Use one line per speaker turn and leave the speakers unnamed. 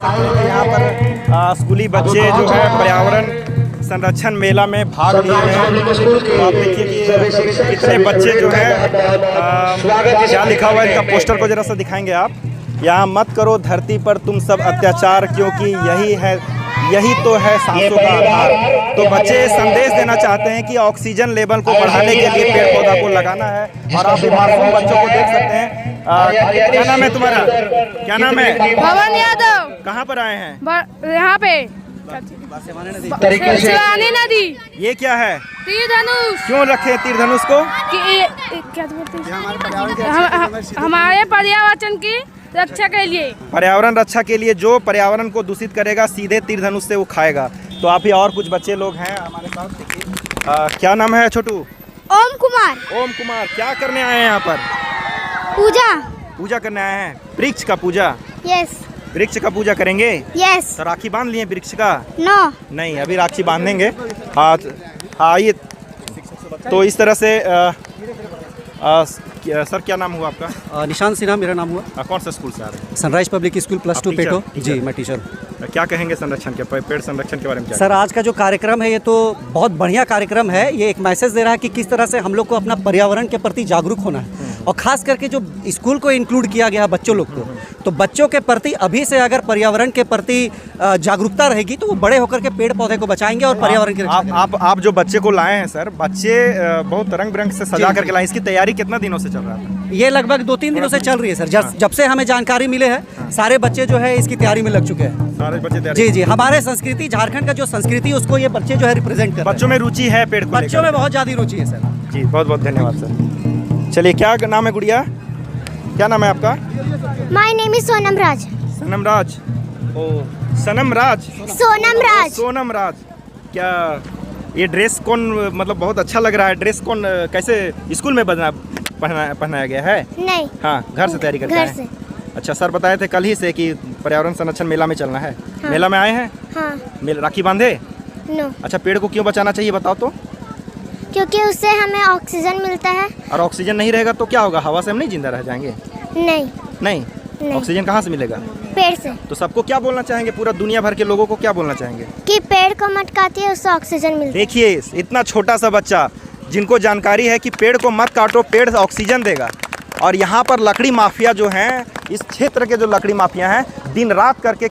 यहाँ पर स्कूली बच्चे जो है पर्यावरण संरक्षण मेला में भाग लिए हैं। तो आप देखिए कि कितने बच्चे जो है क्या लिखा हुआ है इनका पोस्टर को जरा सा दिखाएंगे आप। यहाँ मत करो धरती पर तुम सब अत्याचार, क्योंकि यही तो है सांसों का आधार। तो बच्चे संदेश देना चाहते हैं कि ऑक्सीजन लेवल को बढ़ाने के लिए पेड़ पौधा को लगाना है। और आप ये मासूम बच्चों को देख सकते हैं। क्या नाम है तुम्हारा? क्या नाम है?
भवन यादव।
कहाँ पर आए हैं?
यहाँ पे शिवानी नदी।
ये क्या है?
तीर धनुष।
क्यों रखे तीर धनुष को?
क्या बोलते हैं? हमारे पर्यावरण की रक्षा के लिए।
पर्यावरण रक्षा के लिए जो पर्यावरण को दूषित करेगा सीधे तीर धनुष से वो खाएगा। तो आप ही और कुछ बच्चे लोग हैं हमारे साथ। देखिए क्या नाम है छोटू?
ओम कुमार।
ओम कुमार। क्या करने आए हैं यहाँ पर?
पूजा
करने आए हैं। वृक्ष का पूजा?
यस।
वृक्ष का पूजा करेंगे?
यस।
तो राखी बांध लिए वृक्ष का?
नो।
नहीं, अभी राखी बांधेंगे। आइए। तो इस तरह से सर क्या नाम हुआ आपका?
निशांत सिन्हा मेरा नाम हुआ।
कौन सा स्कूल से आ रहे हैं?
सनराइज पब्लिक स्कूल प्लस 2 पेटो। जी मैं टीचर।
क्या कहेंगे संरक्षण के, पेड़ संरक्षण के बारे में?
सर आज का जो कार्यक्रम है ये तो बहुत बढ़िया कार्यक्रम है। ये एक मैसेज दे रहा है कि किस तरह से हम लोग को अपना पर्यावरण के प्रति जागरूक होना है। और खास करके जो स्कूल को इंक्लूड किया गया है बच्चों लोग को, तो बच्चों के प्रति अभी से अगर पर्यावरण के प्रति जागरूकता रहेगी तो वो बड़े होकर के पेड़ पौधे को बचाएंगे और पर्यावरण की रक्षा।
आप जो बच्चे को लाए हैं सर, बच्चे बहुत रंग बिरंग से सजा करके लाए। इसकी तैयारी कितना दिनों से चल रहा है?
ये लगभग 2-3 दिनों से चल रही है सर। जब से हमें जानकारी मिले है सारे बच्चे जो है इसकी तैयारी में लग चुके हैं।
सारे बच्चे
जी जी, हमारे संस्कृति, झारखंड का जो संस्कृति उसको ये बच्चे जो है रिप्रेजेंट कर रहे हैं।
बच्चों में रुचि है पेड़ को लेकर?
बच्चों में बहुत ज्यादा रुचि है सर।
जी बहुत बहुत धन्यवाद सर। चलिए क्या नाम है गुड़िया? क्या नाम है आपका?
माय नेम इज सोनम राज।
सनम राज। ओ सनम राज।
सोनम राज।
सोनम राज। क्या ये ड्रेस कौन, मतलब बहुत अच्छा लग रहा है। ड्रेस कौन, कैसे स्कूल में पहनाया गया है?
नहीं।
हाँ, घर से तैयारी करते हैं।
घर से।
अच्छा, सर बताए थे कल ही से कि पर्यावरण संरक्षण मेला में चलना है।
हाँ।
मेला में आए हैं?
हाँ।
राखी बांधे?
नो।
अच्छा, पेड़ को क्यों बचाना चाहिए बताओ तो?
क्योंकि उससे हमें ऑक्सीजन मिलता है।
और ऑक्सीजन नहीं रहेगा तो क्या होगा? हवा से हम नहीं जिंदा रह जाएंगे?
नहीं।
ऑक्सीजन कहाँ से मिलेगा?
पेड़ से।
तो सबको क्या बोलना चाहेंगे, पूरा दुनिया भर के लोगों को क्या बोलना चाहेंगे?
कि पेड़ को मत काटिए, उससे ऑक्सीजन मिलता है।
देखिए इतना छोटा सा बच्चा जिनको जानकारी है कि पेड़ को मत काटो, पेड़ ऑक्सीजन देगा। और यहाँ पर लकड़ी माफिया जो हैं, इस क्षेत्र के जो लकड़ी माफिया हैं, दिन रात करके